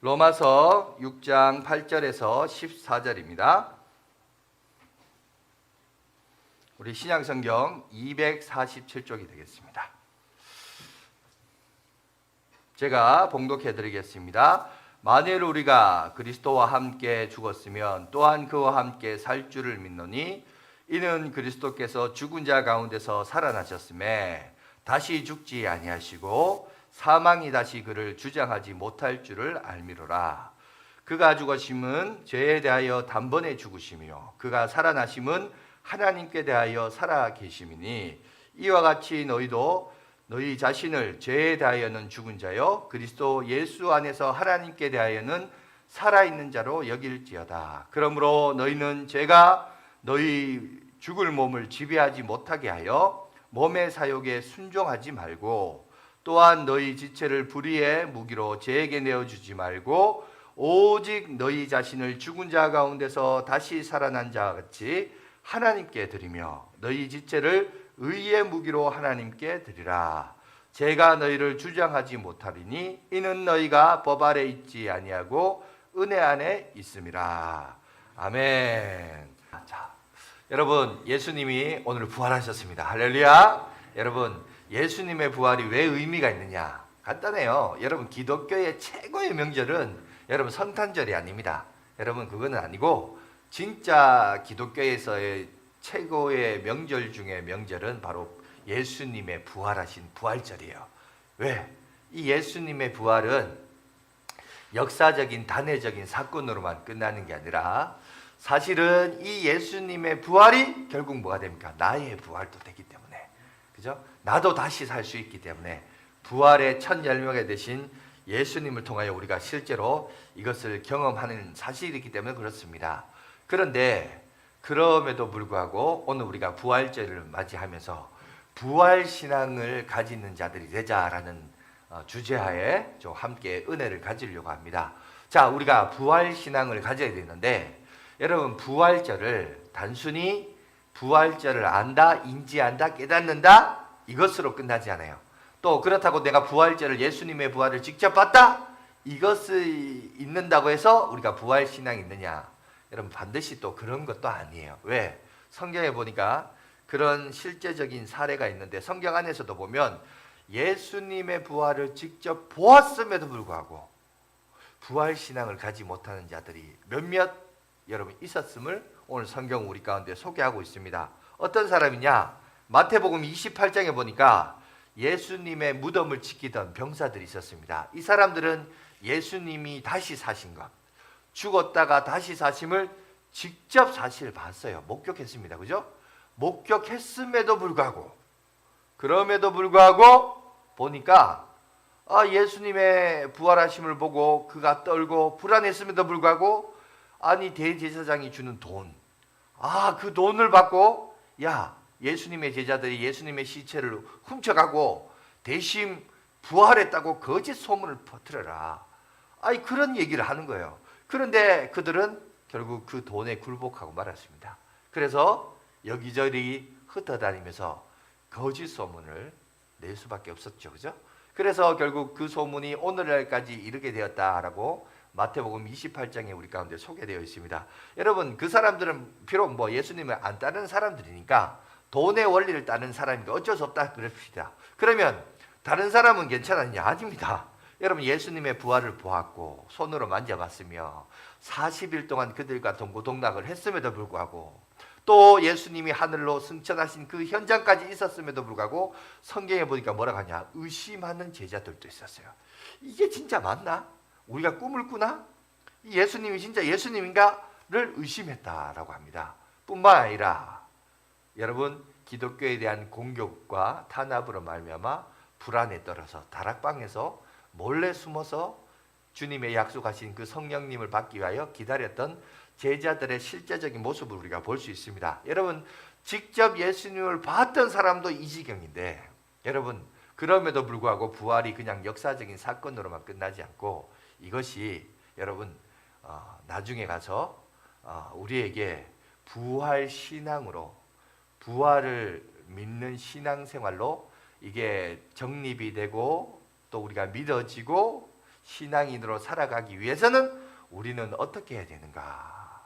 로마서 6장 8절에서 14절입니다. 우리 신약성경 247쪽이 되겠습니다. 제가 봉독해 드리겠습니다. 만일 우리가 그리스도와 함께 죽었으면 또한 그와 함께 살 줄을 믿노니 이는 그리스도께서 죽은 자 가운데서 살아나셨음에 다시 죽지 아니하시고 사망이 다시 그를 주장하지 못할 줄을 알미로라. 그가 죽으심은 죄에 대하여 단번에 죽으시며 그가 살아나심은 하나님께 대하여 살아 계심이니 이와 같이 너희도 너희 자신을 죄에 대하여는 죽은 자요 그리스도 예수 안에서 하나님께 대하여는 살아있는 자로 여길지어다. 그러므로 너희는 죄가 너희 죽을 몸을 지배하지 못하게 하여 몸의 사욕에 순종하지 말고 또한 너희 지체를 불의의 무기로 죄에게 내어주지 말고 오직 너희 자신을 죽은 자 가운데서 다시 살아난 자 같이 하나님께 드리며 너희 지체를 의의 무기로 하나님께 드리라. 제가 너희를 주장하지 못하리니 이는 너희가 법 아래 있지 아니하고 은혜 안에 있음이라. 아멘. 자, 여러분, 예수님이 오늘 부활하셨습니다. 할렐루야. 여러분, 예수님의 부활이 왜 의미가 있느냐? 간단해요. 여러분, 기독교의 최고의 명절은 여러분 성탄절이 아닙니다. 여러분, 그거는 아니고 진짜 기독교에서의 최고의 명절 중에 명절은 바로 예수님의 부활하신 부활절이에요. 왜? 이 예수님의 부활은 역사적인 단회적인 사건으로만 끝나는 게 아니라 사실은 이 예수님의 부활이 결국 뭐가 됩니까? 나의 부활도 되기 때문에. 그죠? 나도 다시 살 수 있기 때문에 부활의 첫 열매가 되신 예수님을 통하여 우리가 실제로 이것을 경험하는 사실이기 때문에 그렇습니다. 그런데 그럼에도 불구하고 오늘 우리가 부활절을 맞이하면서 부활신앙을 가지는 자들이 되자라는 주제하에 좀 함께 은혜를 가지려고 합니다. 자, 우리가 부활신앙을 가져야 되는데 여러분, 부활절을 단순히 부활절을 안다, 인지한다, 깨닫는다 이것으로 끝나지 않아요. 또 그렇다고 내가 부활절을 예수님의 부활을 직접 봤다 이것이 있는다고 해서 우리가 부활신앙이 있느냐? 여러분, 반드시 또 그런 것도 아니에요. 왜? 성경에 보니까 그런 실제적인 사례가 있는데 성경 안에서도 보면 예수님의 부활을 직접 보았음에도 불구하고 부활신앙을 가지 못하는 자들이 몇몇 여러분 있었음을 오늘 성경 우리 가운데 소개하고 있습니다. 어떤 사람이냐? 마태복음 28장에 보니까 예수님의 무덤을 지키던 병사들이 있었습니다. 이 사람들은 예수님이 다시 사신 것, 죽었다가 다시 사심을 직접 사실 봤어요. 목격했습니다. 그죠? 목격했음에도 불구하고 그럼에도 불구하고 보니까 예수님의 부활하심을 보고 그가 떨고 불안했음에도 불구하고 아니 대제사장이 주는 돈, 그 돈을 받고 예수님의 제자들이 예수님의 시체를 훔쳐가고 대신 부활했다고 거짓 소문을 퍼뜨려라. 그런 얘기를 하는 거예요. 그런데 그들은 결국 그 돈에 굴복하고 말았습니다. 그래서 여기저기 흩어다니면서 거짓 소문을 낼 수밖에 없었죠. 그죠? 그래서 결국 그 소문이 오늘날까지 이르게 되었다라고 마태복음 28장에 우리 가운데 소개되어 있습니다. 여러분, 그 사람들은 비록 예수님을 안 따르는 사람들이니까 돈의 원리를 따르는 사람이니까 어쩔 수 없다 그럽시다. 그러면 다른 사람은 괜찮았냐? 아닙니다. 여러분, 예수님의 부활을 보았고 손으로 만져봤으며 40일 동안 그들과 동고동락을 했음에도 불구하고 또 예수님이 하늘로 승천하신 그 현장까지 있었음에도 불구하고 성경에 보니까 뭐라고 하냐? 의심하는 제자들도 있었어요. 이게 진짜 맞나? 우리가 꿈을 꾸나? 예수님이 진짜 예수님인가를 의심했다라고 합니다. 뿐만 아니라 여러분, 기독교에 대한 공격과 탄압으로 말미암아 불안에 떨어서 다락방에서 몰래 숨어서 주님의 약속하신 그 성령님을 받기 위하여 기다렸던 제자들의 실제적인 모습을 우리가 볼 수 있습니다. 여러분, 직접 예수님을 봤던 사람도 이 지경인데 여러분, 그럼에도 불구하고 부활이 그냥 역사적인 사건으로만 끝나지 않고 이것이 여러분 나중에 가서 우리에게 부활 신앙으로 부활을 믿는 신앙생활로 이게 정립이 되고 또 우리가 믿어지고 신앙인으로 살아가기 위해서는 우리는 어떻게 해야 되는가?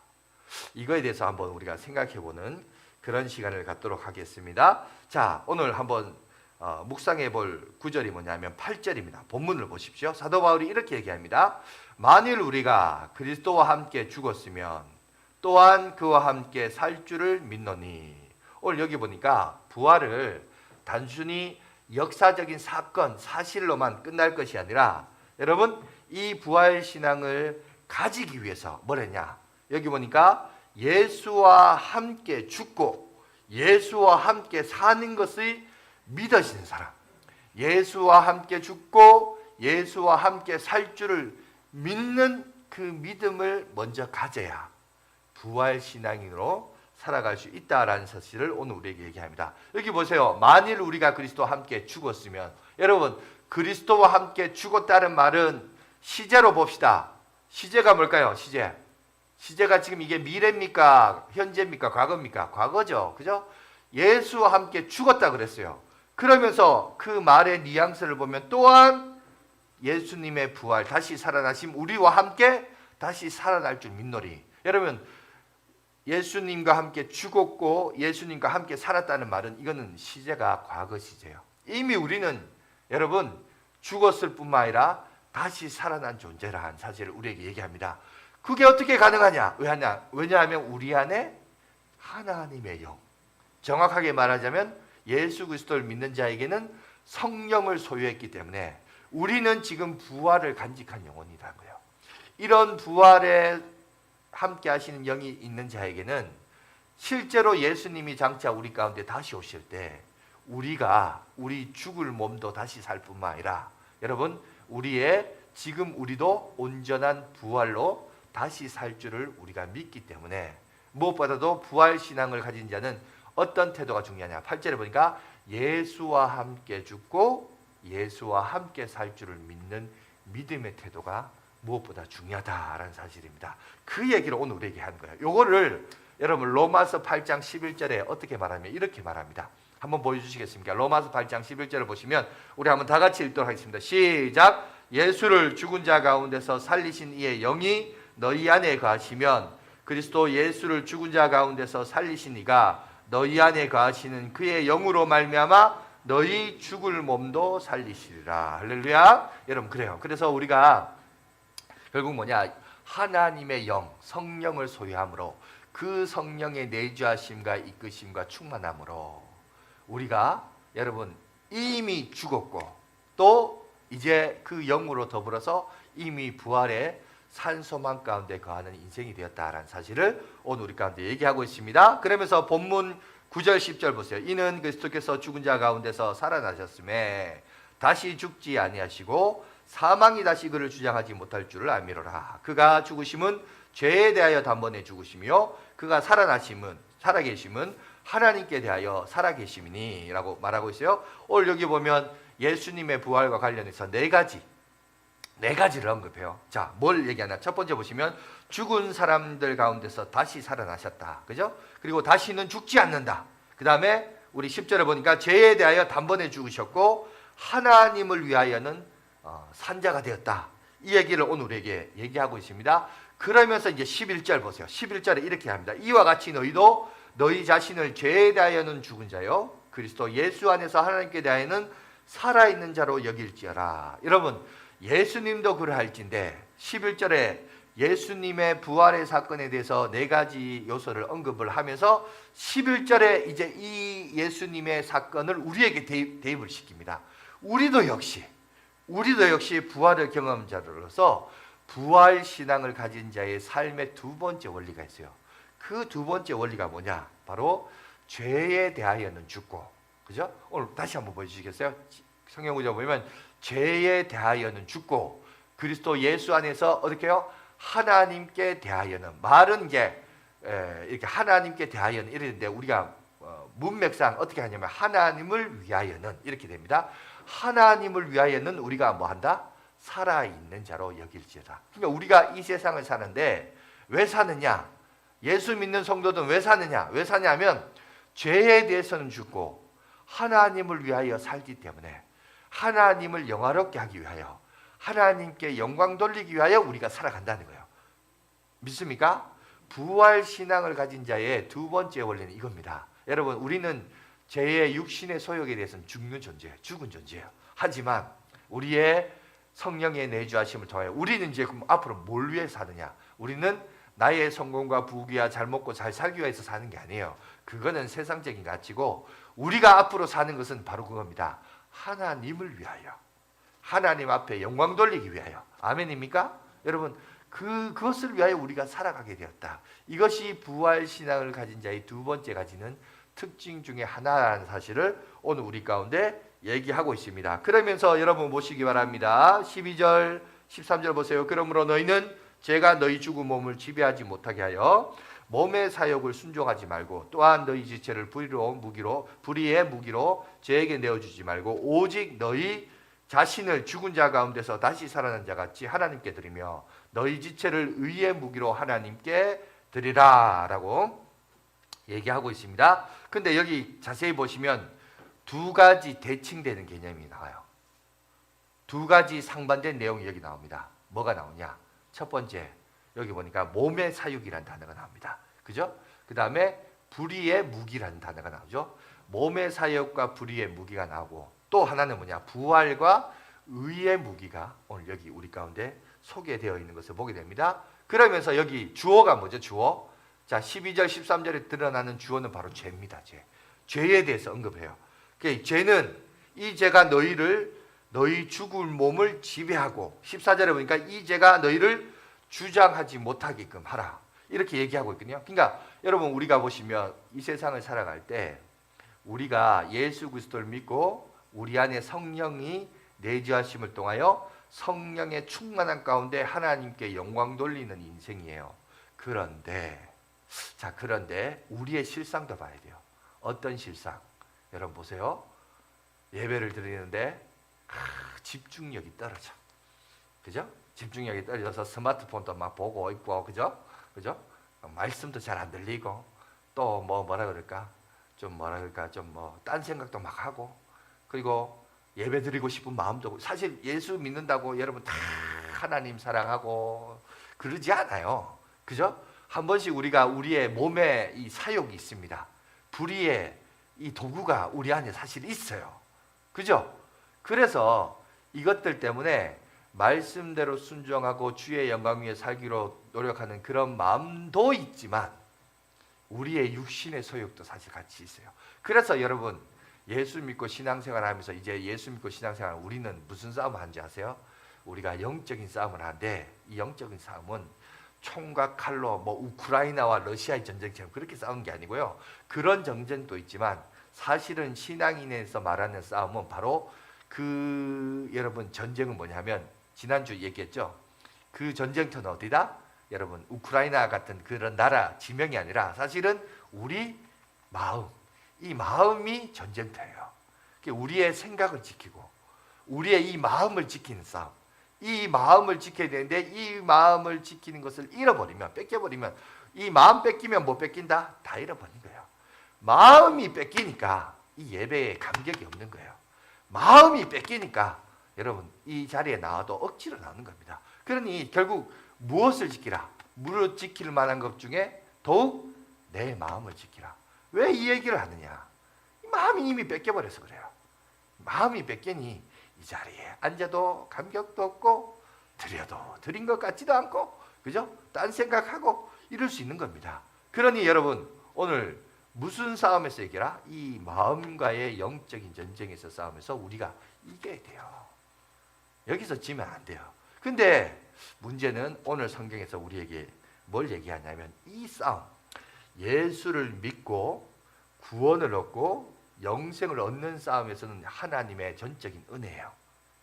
이거에 대해서 한번 우리가 생각해보는 그런 시간을 갖도록 하겠습니다. 자, 오늘 한번 묵상해 볼 구절이 뭐냐면 8절입니다. 본문을 보십시오. 사도 바울이 이렇게 얘기합니다. 만일 우리가 그리스도와 함께 죽었으면 또한 그와 함께 살 줄을 믿노니. 오늘 여기 보니까 부활을 단순히 역사적인 사건, 사실로만 끝날 것이 아니라 여러분 이 부활 신앙을 가지기 위해서 뭐랬냐? 여기 보니까 예수와 함께 죽고 예수와 함께 사는 것을 믿어지는 사람, 예수와 함께 죽고 예수와 함께 살 줄을 믿는 그 믿음을 먼저 가져야 부활 신앙인으로 살아갈 수 있다라는 사실을 오늘 우리에게 얘기합니다. 여기 보세요. 만일 우리가 그리스도와 함께 죽었으면, 여러분 그리스도와 함께 죽었다는 말은 시제로 봅시다. 시제가 뭘까요? 시제가 지금 이게 미래입니까? 현재입니까? 과거입니까? 과거죠. 그죠? 예수와 함께 죽었다 그랬어요. 그러면서 그 말의 뉘앙스를 보면 또한 예수님의 부활, 다시 살아나심, 우리와 함께 다시 살아날 줄 믿노리. 여러분 예수님과 함께 죽었고 예수님과 함께 살았다는 말은 이거는 시제가 과거 시제예요. 이미 우리는 여러분 죽었을 뿐만 아니라 다시 살아난 존재라는 사실을 우리에게 얘기합니다. 그게 어떻게 가능하냐? 왜냐하면 우리 안에 하나님의 영, 정확하게 말하자면 예수 그리스도를 믿는 자에게는 성령을 소유했기 때문에 우리는 지금 부활을 간직한 영혼이라는 거예요. 이런 부활에 함께 하시는 영이 있는 자에게는 실제로 예수님이 장차 우리 가운데 다시 오실 때 우리 죽을 몸도 다시 살 뿐만 아니라 여러분 지금 우리도 온전한 부활로 다시 살 줄을 우리가 믿기 때문에 무엇보다도 부활 신앙을 가진 자는 어떤 태도가 중요하냐? 8절에 보니까 예수와 함께 죽고 예수와 함께 살 줄을 믿는 믿음의 태도가 무엇보다 중요하다라는 사실입니다. 그 얘기를 오늘 우리에게 한 거예요. 요거를 여러분 로마서 8장 11절에 어떻게 말하면 이렇게 말합니다. 한번 보여주시겠습니까? 로마서 8장 11절을 보시면 우리 한번 다 같이 읽도록 하겠습니다. 시작! 예수를 죽은 자 가운데서 살리신 이의 영이 너희 안에 거하시면 그리스도 예수를 죽은 자 가운데서 살리신 이가 너희 안에 거하시는 그의 영으로 말미암아 너희 죽을 몸도 살리시리라. 할렐루야. 여러분 그래요. 그래서 우리가 결국 뭐냐? 하나님의 영, 성령을 소유함으로 그 성령의 내주하심과 이끄심과 충만함으로 우리가 여러분 이미 죽었고 또 이제 그 영으로 더불어서 이미 부활의 산소망 가운데 거하는 인생이 되었다라는 사실을 오늘 우리 가운데 얘기하고 있습니다. 그러면서 본문 9절 10절 보세요. 이는 그리스도께서 죽은 자 가운데서 살아나셨음에 다시 죽지 아니하시고 사망이 다시 그를 주장하지 못할 줄을 알미로라. 그가 죽으심은 죄에 대하여 단번에 죽으시며 그가 살아계심은 하나님께 대하여 살아계심이니 라고 말하고 있어요. 오늘 여기 보면 예수님의 부활과 관련해서 네 가지를 언급해요. 자, 뭘 얘기하나? 첫 번째 보시면 죽은 사람들 가운데서 다시 살아나셨다. 그죠? 그리고 다시는 죽지 않는다. 그 다음에 우리 10절에 보니까 죄에 대하여 단번에 죽으셨고 하나님을 위하여는 산자가 되었다. 이 얘기를 오늘 우리에게 얘기하고 있습니다. 그러면서 이제 11절 보세요. 11절에 이렇게 합니다. 이와 같이 너희도 너희 자신을 죄에 대하여는 죽은 자요 그리스도 예수 안에서 하나님께 대하여는 살아있는 자로 여길지어라. 여러분 예수님도 그러할진데 11절에 예수님의 부활의 사건에 대해서 네 가지 요소를 언급을 하면서 11절에 이제 이 예수님의 사건을 우리에게 대입을 시킵니다. 우리도 역시 부활의 경험자로서 부활 신앙을 가진 자의 삶의 두 번째 원리가 있어요. 그 두 번째 원리가 뭐냐? 바로 죄에 대하여는 죽고, 그죠? 오늘 다시 한번 보여주시겠어요? 성경 구절 보면 죄에 대하여는 죽고 그리스도 예수 안에서 어떻게 해요? 하나님께 대하여는, 말은 이제 이렇게 하나님께 대하여는 이랬는데 우리가 문맥상 어떻게 하냐면 하나님을 위하여는 이렇게 됩니다. 하나님을 위하여는 우리가 뭐 한다? 살아있는 자로 여길지어다. 그러니까 우리가 이 세상을 사는데 왜 사느냐? 예수 믿는 성도들은 왜 사느냐? 왜 사냐면 죄에 대해서는 죽고 하나님을 위하여 살기 때문에, 하나님을 영화롭게 하기 위하여 하나님께 영광 돌리기 위하여 우리가 살아간다는 거예요. 믿습니까? 부활 신앙을 가진 자의 두 번째 원리는 이겁니다. 여러분, 우리는 죄의 육신의 소욕에 대해서는 죽는 존재예요. 죽은 존재예요. 하지만 우리의 성령의 내주하심을 통하여 우리는 이제 그럼 앞으로 뭘 위해 사느냐? 우리는 나의 성공과 부귀와 잘 먹고 잘 살기 위해서 사는 게 아니에요. 그거는 세상적인 가치고, 우리가 앞으로 사는 것은 바로 그겁니다. 하나님을 위하여, 하나님 앞에 영광 돌리기 위하여. 아멘입니까? 여러분, 그것을 위하여 우리가 살아가게 되었다. 이것이 부활신앙을 가진 자의 두 번째 가지는 특징 중에 하나라는 사실을 오늘 우리 가운데 얘기하고 있습니다. 그러면서 여러분 보시기 바랍니다. 12절 13절 보세요. 그러므로 너희는 죄가 너희 죽은 몸을 지배하지 못하게 하여 몸의 사욕을 순종하지 말고, 또한 너희 지체를 불의의 무기로 죄에게 내어주지 말고, 오직 너희 자신을 죽은 자 가운데서 다시 살아난 자 같이 하나님께 드리며 너희 지체를 의의 무기로 하나님께 드리라 라고 얘기하고 있습니다. 근데 여기 자세히 보시면 두 가지 대칭되는 개념이 나와요. 두 가지 상반된 내용이 여기 나옵니다. 뭐가 나오냐? 첫 번째, 여기 보니까 몸의 사육이라는 단어가 나옵니다. 그죠? 그 다음에 불의의 무기라는 단어가 나오죠. 몸의 사역과 불의의 무기가 나오고, 또 하나는 뭐냐? 부활과 의의 무기가 오늘 여기 우리 가운데 소개되어 있는 것을 보게 됩니다. 그러면서 여기 주어가 뭐죠? 주어. 자, 12절 13절에 드러나는 주어는 바로 죄입니다. 죄에 대해서 언급해요. 죄는 이 죄가 너희 죽을 몸을 지배하고, 14절에 보니까 이 죄가 너희를 주장하지 못하게끔 하라, 이렇게 얘기하고 있거든요. 그러니까 여러분, 우리가 보시면 이 세상을 살아갈 때 우리가 예수 그리스도를 믿고 우리 안에 성령이 내주하심을 통하여 성령의 충만한 가운데 하나님께 영광 돌리는 인생이에요. 그런데 우리의 실상도 봐야 돼요. 어떤 실상? 여러분 보세요. 예배를 드리는데 집중력이 떨어져. 그죠? 집중력이 떨어져서 스마트폰도 막 보고 있고, 그죠? 말씀도 잘 안 들리고, 또 딴 생각도 막 하고, 그리고 예배 드리고 싶은 마음도, 사실 예수 믿는다고 여러분 다 하나님 사랑하고 그러지 않아요. 그죠? 한 번씩 우리의 몸에 이 사욕이 있습니다. 불의의 이 도구가 우리 안에 사실 있어요. 그죠? 그래서 이것들 때문에 말씀대로 순종하고 주의 영광 위에 살기로 노력하는 그런 마음도 있지만 우리의 육신의 소욕도 사실 같이 있어요. 그래서 여러분, 예수 믿고 신앙생활 하면서, 이제 예수 믿고 신앙생활, 우리는 무슨 싸움을 하는지 아세요? 우리가 영적인 싸움을 하는데, 이 영적인 싸움은 총과 칼로 우크라이나와 러시아의 전쟁처럼 그렇게 싸우는 게 아니고요. 그런 전쟁도 있지만 사실은 신앙인에서 말하는 싸움은 바로 여러분, 전쟁은 뭐냐면, 지난주 얘기했죠. 그 전쟁터는 어디다? 여러분, 우크라이나 같은 그런 나라 지명이 아니라 사실은 우리 마음, 이 마음이 전쟁터예요. 우리의 생각을 지키고 우리의 이 마음을 지키는 싸움. 이 마음을 지켜야 되는데, 이 마음을 지키는 것을 잃어버리면, 뺏겨버리면, 이 마음 뺏기면 뭐 뺏긴다? 다 잃어버린 거예요. 마음이 뺏기니까 이 예배에 감격이 없는 거예요. 마음이 뺏기니까 여러분, 이 자리에 나와도 억지로 나오는 겁니다. 그러니 결국 무엇을 지키라? 무엇을 지킬 만한 것 중에 더욱 내 마음을 지키라. 왜 이 얘기를 하느냐? 이 마음이 이미 뺏겨버려서 그래요. 마음이 뺏기니 이 자리에 앉아도 감격도 없고, 드려도 드린 것 같지도 않고, 그죠? 딴 생각하고 이럴 수 있는 겁니다. 그러니 여러분, 오늘 무슨 싸움에서 이겨라? 이 마음과의 영적인 전쟁에서 싸움에서 우리가 이겨야 돼요. 여기서 지면 안 돼요. 근데 문제는 오늘 성경에서 우리에게 뭘 얘기하냐면, 이 싸움, 예수를 믿고 구원을 얻고 영생을 얻는 싸움에서는 하나님의 전적인 은혜예요.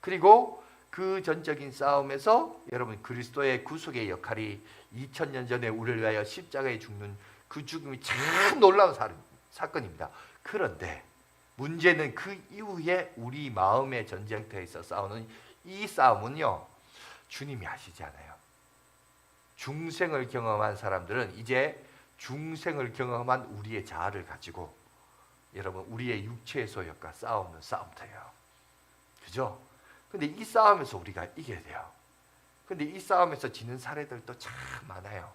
그리고 그 전적인 싸움에서 여러분, 그리스도의 구속의 역할이 2000년 전에 우리를 위하여 십자가에 죽는 그 죽음이 참 놀라운 사건입니다. 그런데 문제는 그 이후에 우리 마음의 전쟁터에서 싸우는 이 싸움은요, 주님이 하시지 않아요. 중생을 경험한 사람들은 이제 중생을 경험한 우리의 자아를 가지고 여러분, 우리의 육체의 소욕과 싸우는 싸움터예요. 그죠? 근데 이 싸움에서 우리가 이겨야 돼요. 근데 이 싸움에서 지는 사례들도 참 많아요.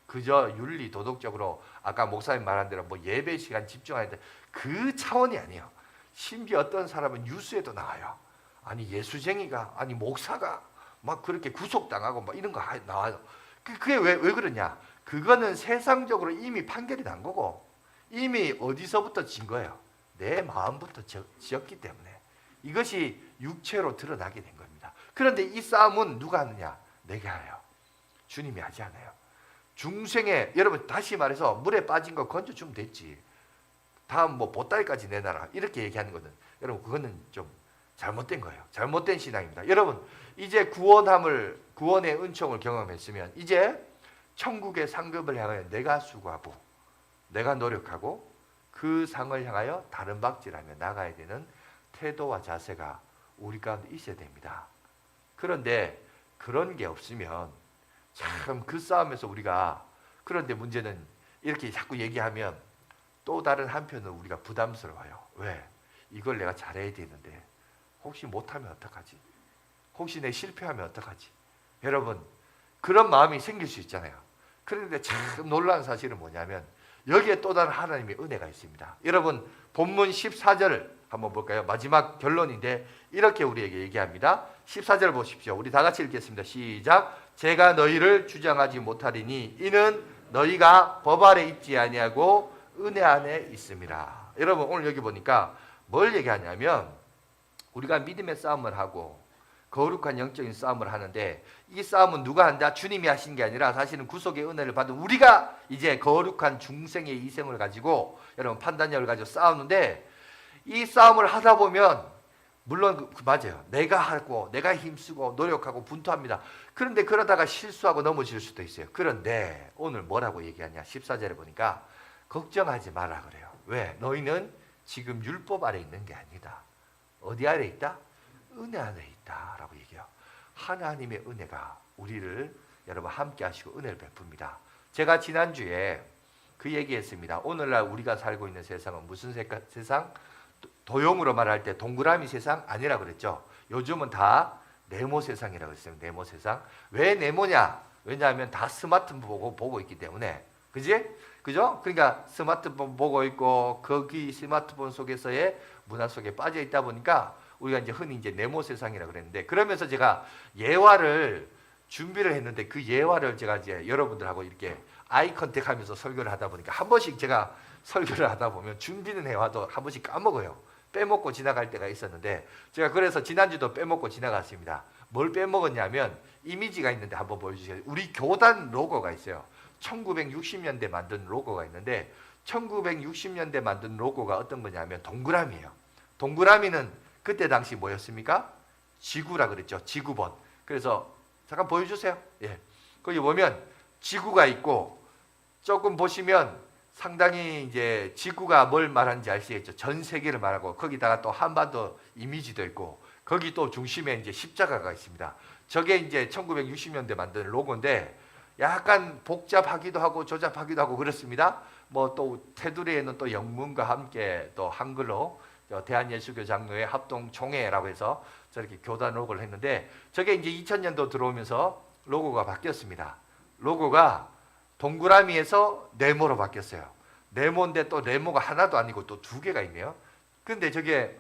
그저 윤리 도덕적으로 아까 목사님 말한 대로 뭐 예배 시간 집중하는데 그 차원이 아니에요. 심지어 어떤 사람은 뉴스에도 나와요. 아니 예수쟁이가, 아니 목사가 막 그렇게 구속당하고 막 이런 거 나와요. 그게 왜 그러냐? 그거는 세상적으로 이미 판결이 난 거고 이미 어디서부터 진 거예요. 내 마음부터 지었기 때문에 이것이 육체로 드러나게 된 겁니다. 그런데 이 싸움은 누가 하느냐? 내가 해요. 주님이 하지 않아요. 중생에, 여러분 다시 말해서 물에 빠진 거 건져주면 됐지. 다음 뭐 보따리까지 내놔라 이렇게 얘기하는 거는 여러분 그거는 좀 잘못된 거예요. 잘못된 신앙입니다. 여러분 이제 구원의 은총을 경험했으면 이제 천국의 상급을 향하여 내가 수고하고 내가 노력하고 그 상을 향하여 다른 박질하며 나가야 되는 태도와 자세가 우리 가운데 있어야 됩니다. 그런데 그런 게 없으면 참 그 싸움에서 우리가, 그런데 문제는 이렇게 자꾸 얘기하면 또 다른 한편은 우리가 부담스러워요. 왜? 이걸 내가 잘해야 되는데 혹시 못하면 어떡하지? 혹시 내 실패하면 어떡하지? 여러분 그런 마음이 생길 수 있잖아요. 그런데 참 놀라운 사실은 뭐냐면 여기에 또 다른 하나님의 은혜가 있습니다. 여러분 본문 14절 한번 볼까요? 마지막 결론인데 이렇게 우리에게 얘기합니다. 14절 보십시오. 우리 다 같이 읽겠습니다. 시작. 제가 너희를 주장하지 못하리니 이는 너희가 법 아래 있지 아니하고 은혜 안에 있음이라. 여러분 오늘 여기 보니까 뭘 얘기하냐면 우리가 믿음의 싸움을 하고 거룩한 영적인 싸움을 하는데 이 싸움은 누가 한다? 주님이 하신 게 아니라 사실은 구속의 은혜를 받은 우리가 이제 거룩한 중생의 이생을 가지고 여러분 판단력을 가지고 싸우는데 이 싸움을 하다 보면 물론 맞아요. 내가 하고 내가 힘쓰고 노력하고 분투합니다. 그런데 그러다가 실수하고 넘어질 수도 있어요. 그런데 오늘 뭐라고 얘기하냐? 14절에 보니까 걱정하지 마라 그래요. 왜? 너희는 지금 율법 아래 있는 게 아니다. 어디 아래 있다? 은혜 안에 있다라고 얘기해요. 하나님의 은혜가 우리를 여러분 함께 하시고 은혜를 베풉니다. 제가 지난주에 그 얘기했습니다. 오늘날 우리가 살고 있는 세상은 무슨 세상? 도용으로 말할 때 동그라미 세상 아니라 그랬죠. 요즘은 다 네모 세상이라고 했어요. 네모 세상. 왜 네모냐? 왜냐하면 다 스마트폰 보고 있기 때문에. 그죠? 그러니까 스마트폰 보고 있고 거기 스마트폰 속에서의 문화 속에 빠져 있다 보니까 우리가 이제 흔히 이제 네모 세상이라고 그랬는데, 그러면서 제가 예화를 준비를 했는데 그 예화를 제가 이제 여러분들하고 이렇게 아이 컨택 하면서 설교를 하다 보니까 한 번씩 제가 설교를 하다 보면 준비는 해와도 한 번씩 까먹어요. 빼먹고 지나갈 때가 있었는데 제가 그래서 지난주도 빼먹고 지나갔습니다. 뭘 빼먹었냐면 이미지가 있는데 한번 보여주세요. 우리 교단 로고가 있어요. 1960년대 만든 로고가 있는데 1960년대 만든 로고가 어떤 거냐면 동그라미예요. 동그라미는 그때 당시 뭐였습니까? 지구라 그랬죠. 지구본. 그래서 잠깐 보여주세요. 예. 거기 보면 지구가 있고 조금 보시면 상당히 이제 지구가 뭘 말하는지 아시겠죠? 전 세계를 말하고 거기다가 또 한반도 이미지도 있고 거기 또 중심에 이제 십자가가 있습니다. 저게 이제 1960년대 만든 로고인데 약간 복잡하기도 하고 조잡하기도 하고 그렇습니다. 뭐 또 테두리에는 또 영문과 함께 또 한글로 대한예수교 장로회 합동총회라고 해서 저렇게 교단 로고를 했는데 저게 이제 2000년도 들어오면서 로고가 바뀌었습니다. 로고가 동그라미에서 네모로 바뀌었어요. 네모인데 또 네모가 하나도 아니고 또 두 개가 있네요. 근데 저게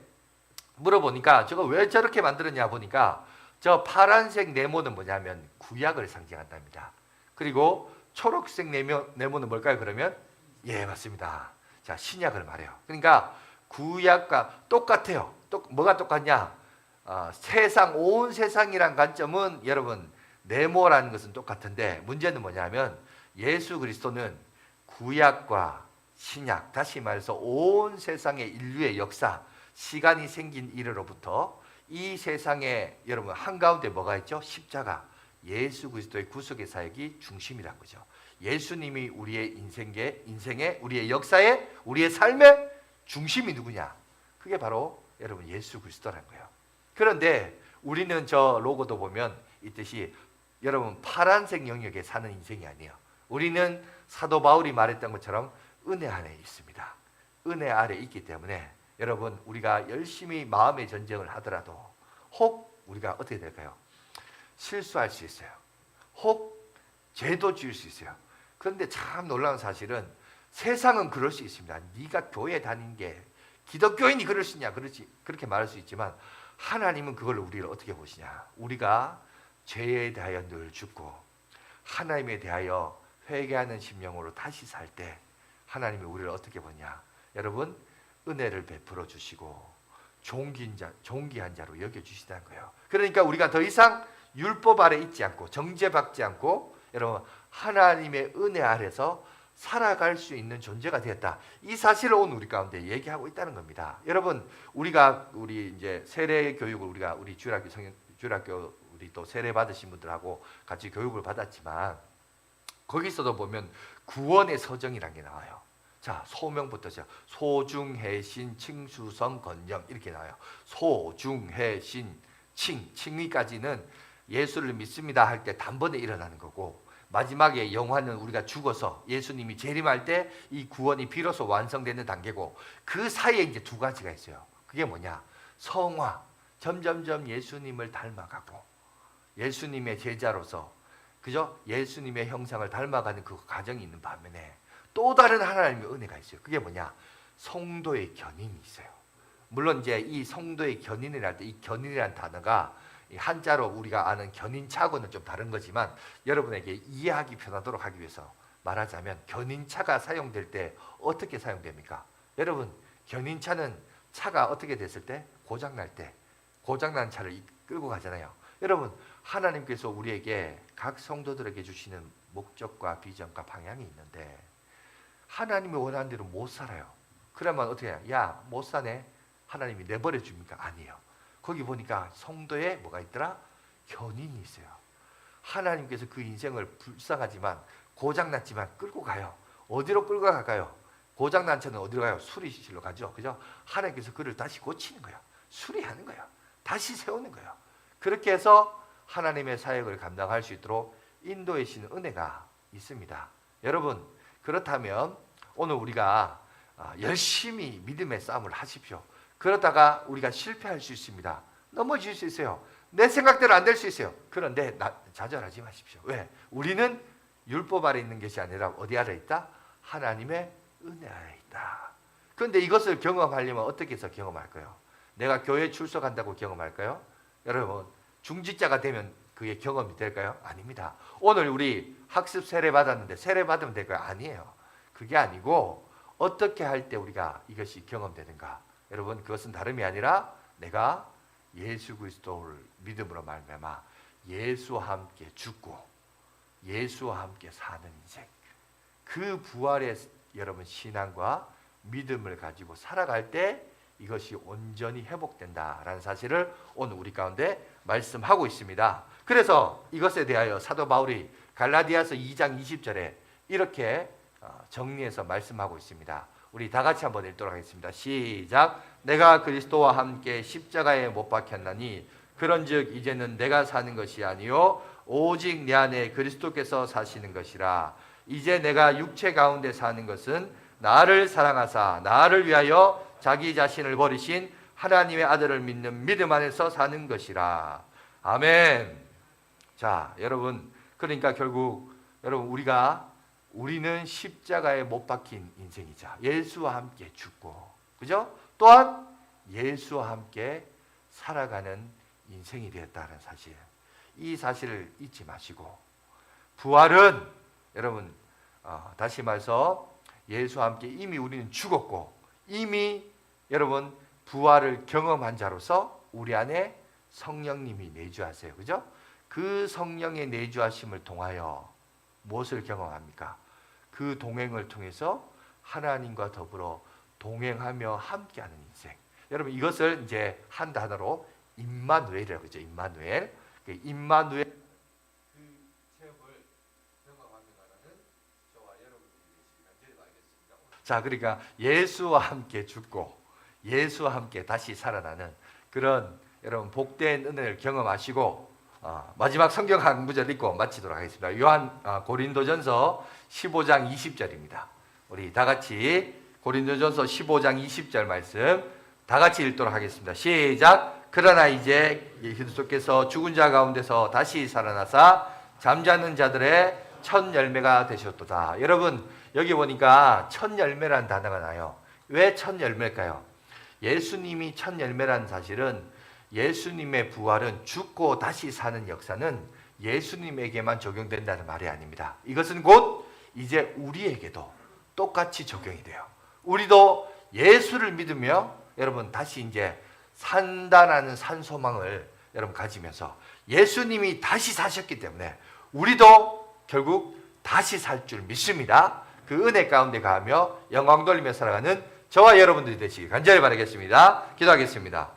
물어보니까 저거 왜 저렇게 만들었냐 보니까 저 파란색 네모는 뭐냐면 구약을 상징한답니다. 그리고 초록색 네모는 뭘까요? 그러면 예 맞습니다. 자 신약을 말해요. 그러니까 구약과 똑같아요. 뭐가 똑같냐? 세상 온 세상이란 관점은 여러분 네모라는 것은 똑같은데 문제는 뭐냐면 예수 그리스도는 구약과 신약, 다시 말해서 온 세상의 인류의 역사, 시간이 생긴 이래로부터 이 세상에 여러분 한가운데 뭐가 있죠? 십자가, 예수 그리스도의 구속의 사역이 중심이란 거죠. 예수님이 우리의 인생의 우리의 역사의 우리의 삶의 중심이 누구냐? 그게 바로 여러분 예수 그리스도라는 거예요. 그런데 우리는 저 로고도 보면 있듯이 여러분 파란색 영역에 사는 인생이 아니에요. 우리는 사도 바울이 말했던 것처럼 은혜 안에 있습니다. 은혜 아래 있기 때문에 여러분 우리가 열심히 마음의 전쟁을 하더라도 혹 우리가 어떻게 될까요? 실수할 수 있어요. 혹 죄도 지을 수 있어요. 그런데 참 놀라운 사실은 세상은 그럴 수 있습니다. 네가 교회 다닌 게 기독교인이 그럴 수 있냐, 그렇게 말할 수 있지만 하나님은 그걸 우리를 어떻게 보시냐? 우리가 죄에 대하여 늘 죽고 하나님에 대하여 회개하는 심령으로 다시 살 때 하나님이 우리를 어떻게 보냐? 여러분, 은혜를 베풀어 주시고 존귀한 자로 여겨주시다는 거예요. 그러니까 우리가 더 이상 율법 아래 있지 않고 정죄받지 않고 여러분 하나님의 은혜 아래서 살아갈 수 있는 존재가 되었다. 이 사실을 오늘 우리 가운데 얘기하고 있다는 겁니다. 여러분, 우리 이제 세례 교육을 우리 주일학교 우리 또 세례 받으신 분들하고 같이 교육을 받았지만 거기서도 보면 구원의 서정이라는 게 나와요. 자, 소명부터 시작. 소중해신 칭수성 건령 이렇게 나와요. 소중해신 칭의까지는 예수를 믿습니다 할 때 단번에 일어나는 거고, 마지막에 영화는 우리가 죽어서 예수님이 재림할 때 이 구원이 비로소 완성되는 단계고, 그 사이에 이제 두 가지가 있어요. 그게 뭐냐? 성화, 점점점 예수님을 닮아가고 예수님의 제자로서 그죠? 예수님의 형상을 닮아가는 그 과정이 있는 반면에 또 다른 하나님의 은혜가 있어요. 그게 뭐냐? 성도의 견인이 있어요. 물론 이제 이 성도의 견인이랄 때 이 견인이라는 단어가 한자로 우리가 아는 견인차고는 좀 다른 거지만 여러분에게 이해하기 편하도록 하기 위해서 말하자면, 견인차가 사용될 때 어떻게 사용됩니까? 여러분, 견인차는 차가 어떻게 됐을 때? 고장날 때 고장난 차를 끌고 가잖아요. 여러분, 하나님께서 우리에게 각 성도들에게 주시는 목적과 비전과 방향이 있는데 하나님이 원하는 대로 못 살아요. 그러면 어떻게 해요? 야, 못 사네. 하나님이 내버려 줍니까? 아니에요. 거기 보니까 성도에 뭐가 있더라? 견인이 있어요. 하나님께서 그 인생을 불쌍하지만 고장났지만 끌고 가요. 어디로 끌고 갈까요? 고장난 차는 어디로 가요? 수리실로 가죠. 그죠? 하나님께서 그를 다시 고치는 거예요. 수리하는 거예요. 다시 세우는 거예요. 그렇게 해서 하나님의 사역을 감당할 수 있도록 인도해 주시는 은혜가 있습니다. 여러분, 그렇다면 오늘 우리가 열심히 믿음의 싸움을 하십시오. 그러다가 우리가 실패할 수 있습니다. 넘어질 수 있어요. 내 생각대로 안 될 수 있어요. 그런데 좌절하지 마십시오. 왜? 우리는 율법 아래 있는 것이 아니라 어디 아래 있다? 하나님의 은혜 아래 있다. 그런데 이것을 경험하려면 어떻게 해서 경험할까요? 내가 교회 출석한다고 경험할까요? 여러분, 중직자가 되면 그게 경험이 될까요? 아닙니다. 오늘 우리 학습 세례 받았는데 세례 받으면 될까요? 아니에요. 그게 아니고 어떻게 할 때 우리가 이것이 경험되는가? 여러분, 그것은 다름이 아니라 내가 예수 그리스도를 믿음으로 말미암아 예수와 함께 죽고 예수와 함께 사는 인생, 그 부활의 여러분 신앙과 믿음을 가지고 살아갈 때 이것이 온전히 회복된다라는 사실을 오늘 우리 가운데 말씀하고 있습니다. 그래서 이것에 대하여 사도 바울이 갈라디아서 2장 20절에 이렇게 정리해서 말씀하고 있습니다. 우리 다 같이 한번 읽도록 하겠습니다. 시작. 내가 그리스도와 함께 십자가에 못 박혔나니 그런즉 이제는 내가 사는 것이 아니요 오직 내 안에 그리스도께서 사시는 것이라. 이제 내가 육체 가운데 사는 것은 나를 사랑하사 나를 위하여 자기 자신을 버리신 하나님의 아들을 믿는 믿음 안에서 사는 것이라. 아멘. 자, 여러분, 그러니까 결국 여러분 우리는 십자가에 못 박힌 인생이자 예수와 함께 죽고, 그죠? 또한 예수와 함께 살아가는 인생이 되었다는 사실, 이 사실을 잊지 마시고, 부활은 여러분 다시 말해서 예수와 함께 이미 우리는 죽었고 이미 여러분 부활을 경험한 자로서 우리 안에 성령님이 내주하세요. 그죠? 그 성령의 내주하심을 통하여 무엇을 경험합니까? 그 동행을 통해서 하나님과 더불어 동행하며 함께하는 인생. 여러분, 이것을 이제 한 단어로 임마누엘이라고 하죠. 임마누엘. 임마누엘 그 체험을 경험하면서는 저와 여러분들이 되시기를 알겠습니다. 자, 그러니까 예수와 함께 죽고 예수와 함께 다시 살아나는 그런 여러분 복된 은혜를 경험하시고, 마지막 성경 한 구절 읽고 마치도록 하겠습니다. 고린도전서 15장 20절입니다. 우리 다 같이 고린도전서 15장 20절 말씀 다 같이 읽도록 하겠습니다. 시작. 그러나 이제 그리스도께서 죽은 자 가운데서 다시 살아나사 잠자는 자들의 첫 열매가 되셨도다. 여러분 여기 보니까 첫 열매라는 단어가 나요. 왜 첫 열매일까요? 예수님이 첫 열매라는 사실은 예수님의 부활은 죽고 다시 사는 역사는 예수님에게만 적용된다는 말이 아닙니다. 이것은 곧 이제 우리에게도 똑같이 적용이 돼요. 우리도 예수를 믿으며 여러분 다시 이제 산다라는 산소망을 여러분 가지면서 예수님이 다시 사셨기 때문에 우리도 결국 다시 살 줄 믿습니다. 그 은혜 가운데 가며 영광 돌리며 살아가는 저와 여러분들이 되시길 간절히 바라겠습니다. 기도하겠습니다.